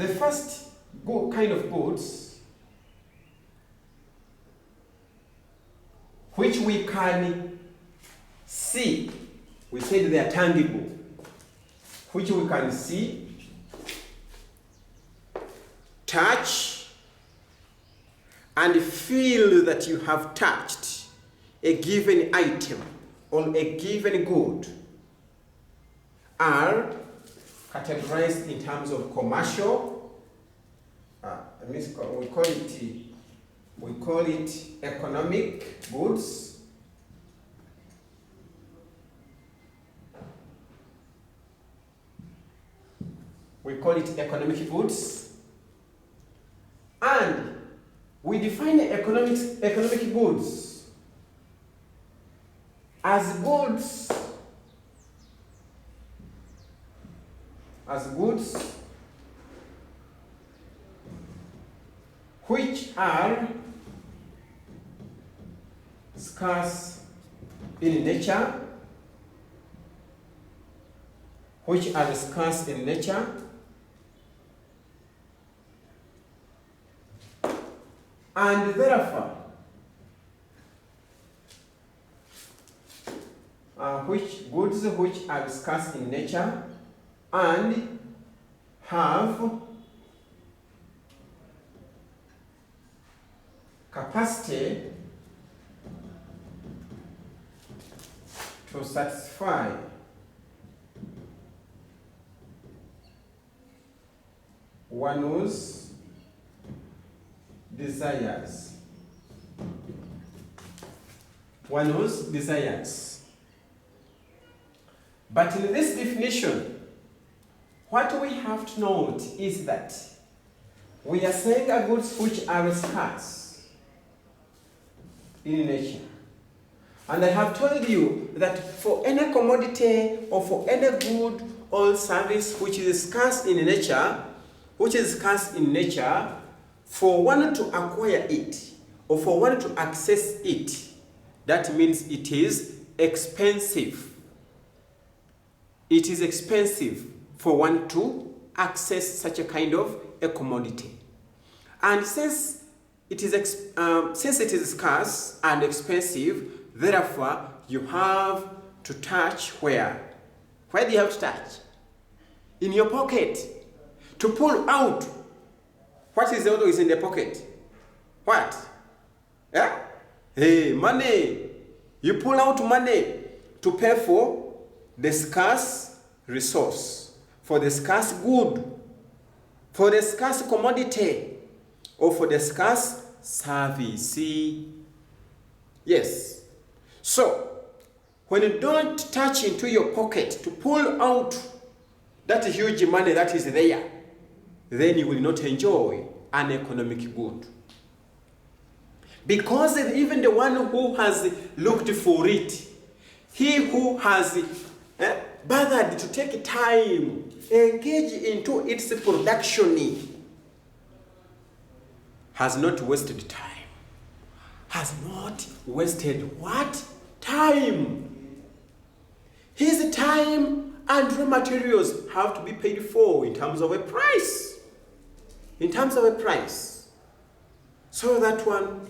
The first kind of goods which we can see, we said they are tangible, which we can see, touch, and feel that you have touched a given item or a given good, are categorized in terms of commercial. We call it economic goods, and we define economic goods as goods which are scarce in nature, and therefore goods which are scarce in nature and have capacity to satisfy one's desires. But in this definition, what we have to note is that we are saying are goods which are scarce in nature. And I have told you that for any commodity or for any good or service which is scarce in nature, for one to acquire it or for one to access it, that means it is expensive. It is expensive for one to access such a kind of a commodity. And since it is scarce and expensive, therefore you have to touch where? Where do you have to touch? In your pocket. To pull out. What is always in the pocket? What? Yeah? Hey, money. You pull out money to pay for the scarce resource, for the scarce good, for the scarce commodity, or for the scarce service. Yes. So, when you don't touch into your pocket to pull out that huge money that is there, then you will not enjoy an economic good. Because even the one who has looked for it, he who has bothered to take time, engage into its production, has not wasted time. Has not wasted what? Time. His time and raw materials have to be paid for in terms of a price. So that one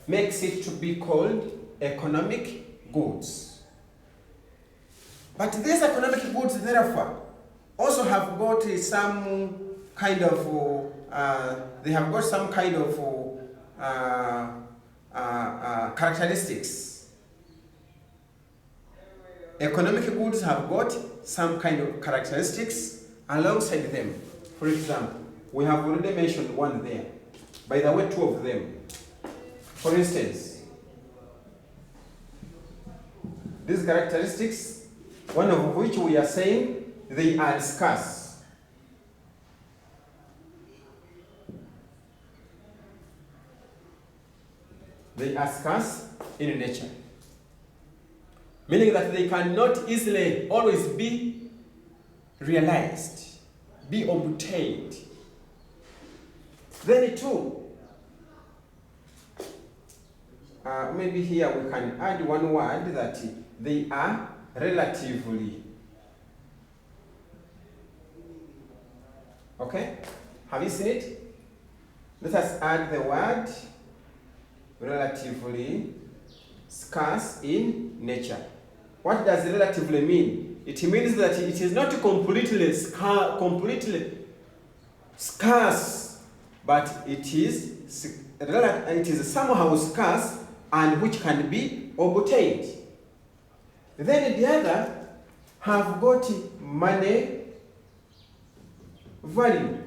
makes it to be called economic goods. But these economic goods, therefore, also have got some kind of characteristics. Economic goods have got some kind of characteristics alongside them. For example, we have already mentioned one there. By the way, two of them. For instance, these characteristics, one of which we are saying they are scarce. They are scarce in nature. Meaning that they cannot easily always be realized, be obtained. Then too, maybe here we can add one word that they are relatively Okay? Have you seen it? Let us add the word relatively scarce in nature. What does relatively mean? It means that it is not completely scarce, but it is somehow scarce and which can be obtained. Then the other have got money value.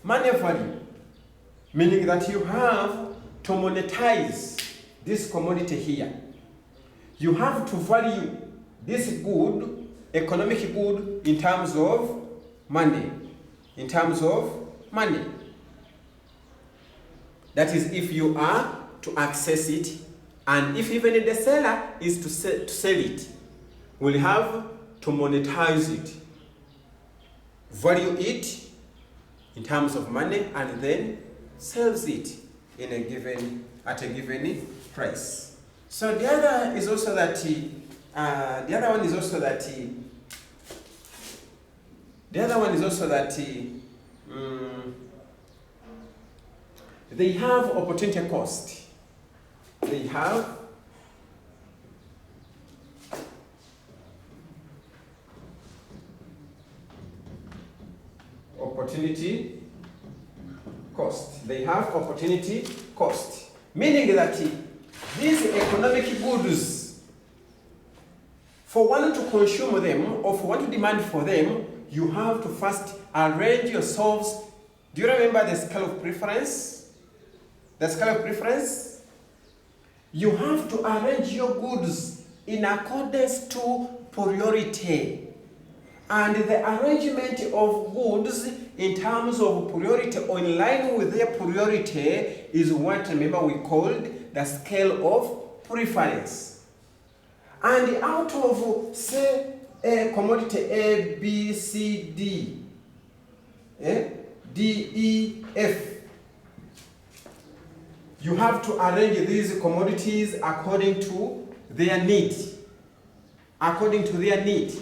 Money value, meaning that you have to monetize this commodity here. You have to value this good, economic good, in terms of money. In terms of money. That is, if you are to access it, and if even the seller is to sell it, will have to monetize it, value it in terms of money, and then sells it in at a given price. So the other is also that they have opportunity cost. They have opportunity cost. They have opportunity cost, meaning that these economic goods, for one to consume them or for one to demand for them, you have to first arrange yourselves. Do you remember the scale of preference? The scale of preference? You have to arrange your goods in accordance to priority. And the arrangement of goods in terms of priority or in line with their priority is what, remember, we called the scale of preference. And out of, say, a commodity A, B, C, D, D, E, F, you have to arrange these commodities according to their need. According to their need.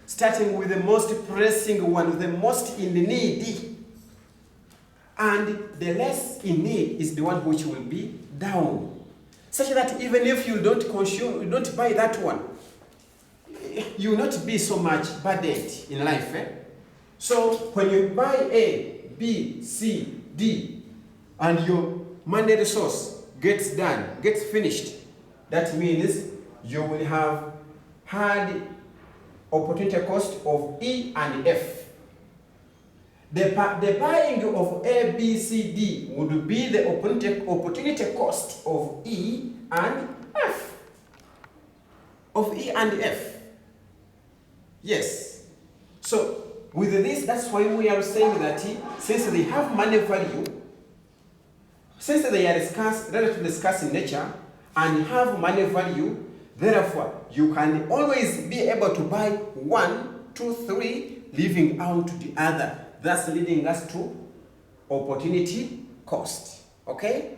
Starting with the most pressing one, the most in need. And the less in need is the one which will be down. Such that even if you don't consume, you don't buy that one, you will not be so much burdened in life. So when you buy A, B, C, D, and your money resource gets done, gets finished, that means you will have had opportunity cost of E and F. The buying of A, B, C, D would be the opportunity cost of E and F. Of E and F. Yes. So with this, that's why we are saying that since they have money value, since they are scarce, relatively scarce in nature, and have money value, therefore, you can always be able to buy 1, 2, 3, leaving out the other, thus leading us to opportunity cost. Okay?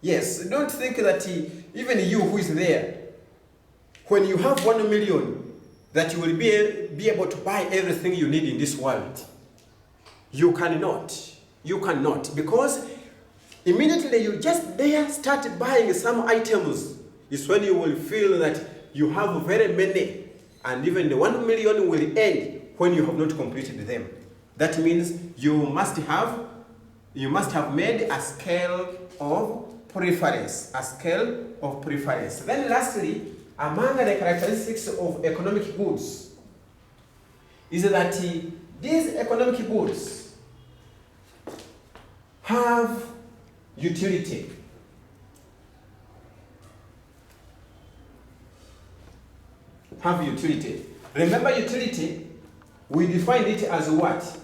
Yes, don't think that even you who is there, when you have 1 million, that you will be able to buy everything you need in this world. You cannot. You cannot. Because immediately you just there start buying some items, is when you will feel that you have very many, and even the 1 million will end when you have not completed them. That means you must have made a scale of preference. A scale of preference. Then lastly, among the characteristics of economic goods is that these economic goods have utility. Have utility. Remember utility, we defined it as what?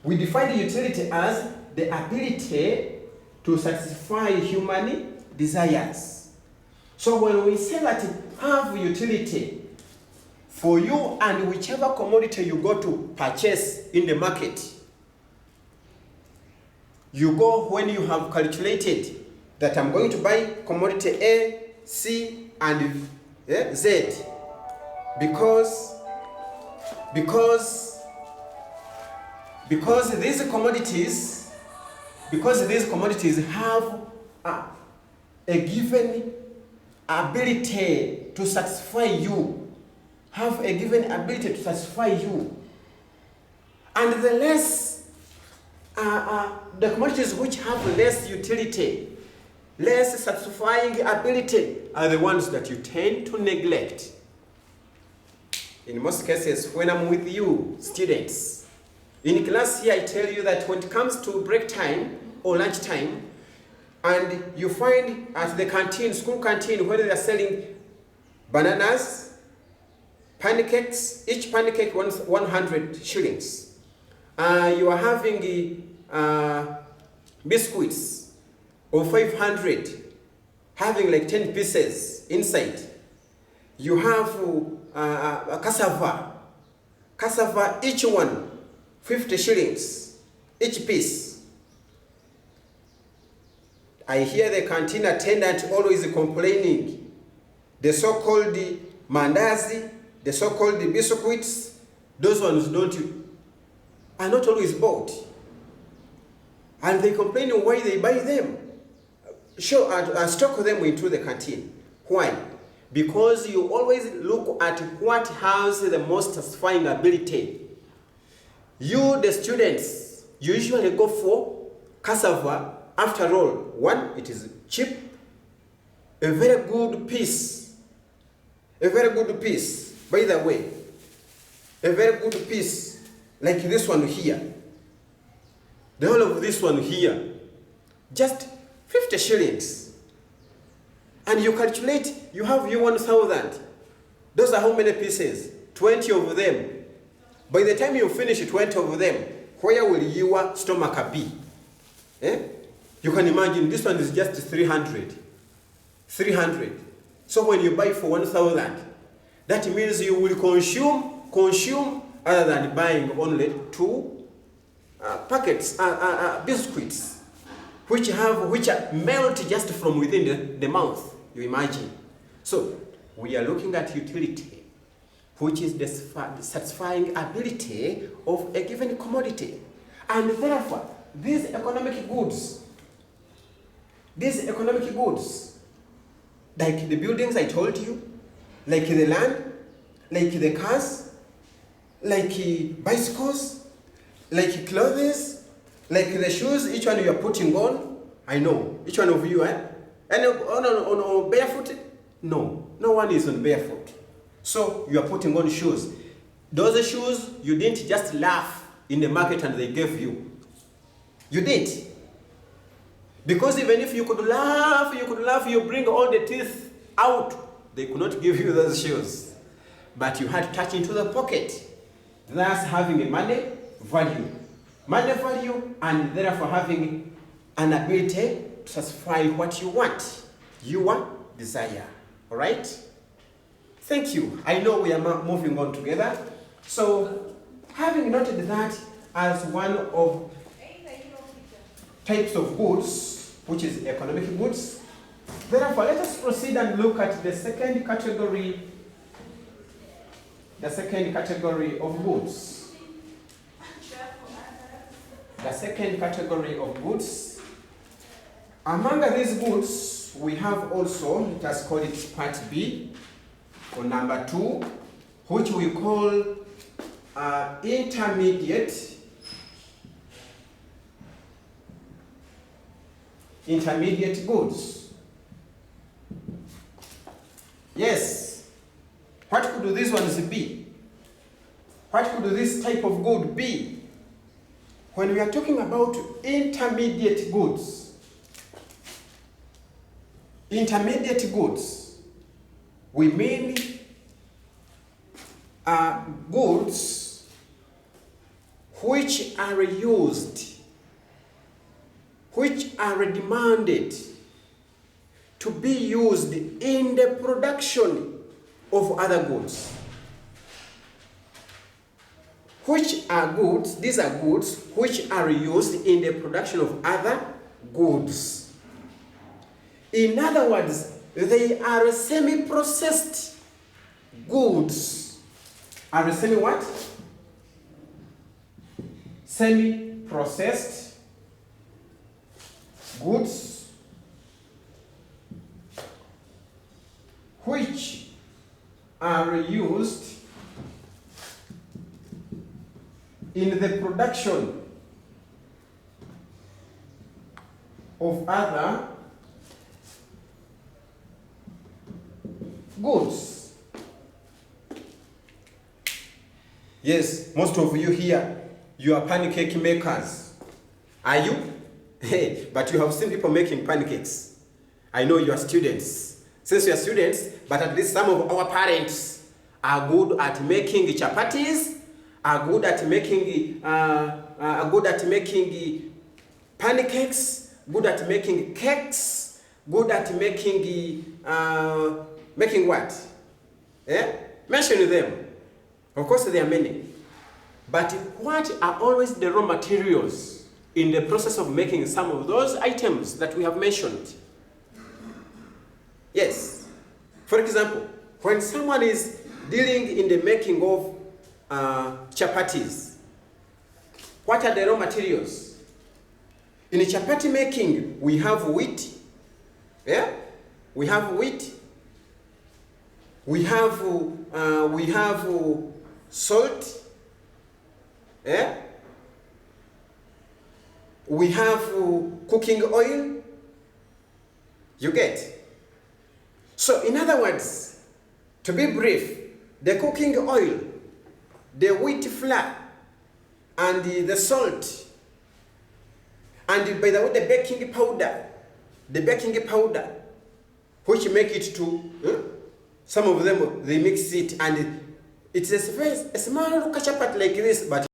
We defined utility as the ability to satisfy human desires. So when we say that have utility for you and whichever commodity you go to purchase in the market, you go when you have calculated that I'm going to buy commodity A, C, and Z. because these commodities have a given ability to satisfy you, and the less the commodities which have less utility, less satisfying ability, are the ones that you tend to neglect. In most cases, when I'm with you, students, in class here, I tell you that when it comes to break time or lunch time, and you find at the canteen, school canteen, where they are selling bananas, pancakes, each pancake 100 shillings. You are having biscuits of 500, having like 10 pieces inside. You have cassava, each one 50 shillings, each piece. I hear the canteen attendant always complaining. The so-called mandazi, the so-called biscuits, those ones are not always bought. And they complain why they buy them. Stock them into the canteen. Why? Because you always look at what has the most satisfying ability. You, the students, usually go for cassava. After all, one, it is cheap, a very good piece. By the way, a very good piece, like this one here. The whole of this one here, just 50 shillings. And you calculate, you have your 1,000. Those are how many pieces? 20 of them. By the time you finish 20 of them, where will your stomach be? You can imagine this one is just 300. So when you buy for 1,000, that means you will consume other than buying only 2 packets, biscuits, which melt just from within the mouth. You imagine. So we are looking at utility, which is the satisfying ability of a given commodity. And therefore, these economic goods, like the buildings I told you, like the land, like the cars, like bicycles, like clothes, like the shoes, each one you are putting on. I know, each one of you, And on barefoot? No one is on barefoot. So you are putting on shoes. Those shoes, you didn't just laugh in the market and they gave you. You did. Because even if you could laugh, you bring all the teeth out, they could not give you those shoes. But you had to touch into the pocket, thus having a money value, and therefore having an ability to satisfy what you want, your desire. All right? Thank you. I know we are moving on together. So, having noted that as one of types of goods, which is economic goods, therefore let us proceed and look at the second category of goods. The second category of goods. Among these goods, we have also, let us call it part B, or number 2, which we call intermediate goods. Yes. What could these ones be? What could this type of good be? When we are talking about intermediate goods, we mean goods which are used, which are demanded to be used in the production of other goods. These are goods which are used in the production of other goods. In other words, they are semi-processed goods are semi what? Semi-processed goods which are used in the production of other goods. Yes, most of you here, you are pancake makers. Are you? Hey, but you have seen people making pancakes. I know you are students. Since you are students, but at least some of our parents are good at making chapatis, are good at making pancakes, good at making cakes, good at making making what? Eh? Mention them. Of course, there are many. But what are always the raw materials in the process of making some of those items that we have mentioned? Yes. For example, when someone is dealing in the making of chapatis, what are the raw materials? In chapati making, we have wheat. Yeah? We have wheat. We have salt. Yeah? We have cooking oil. You get? So in other words, to be brief, the cooking oil, the wheat flour, and the salt, and by the way, the baking powder, which make it to, some of them, they mix it, and it's a small chapati like this, but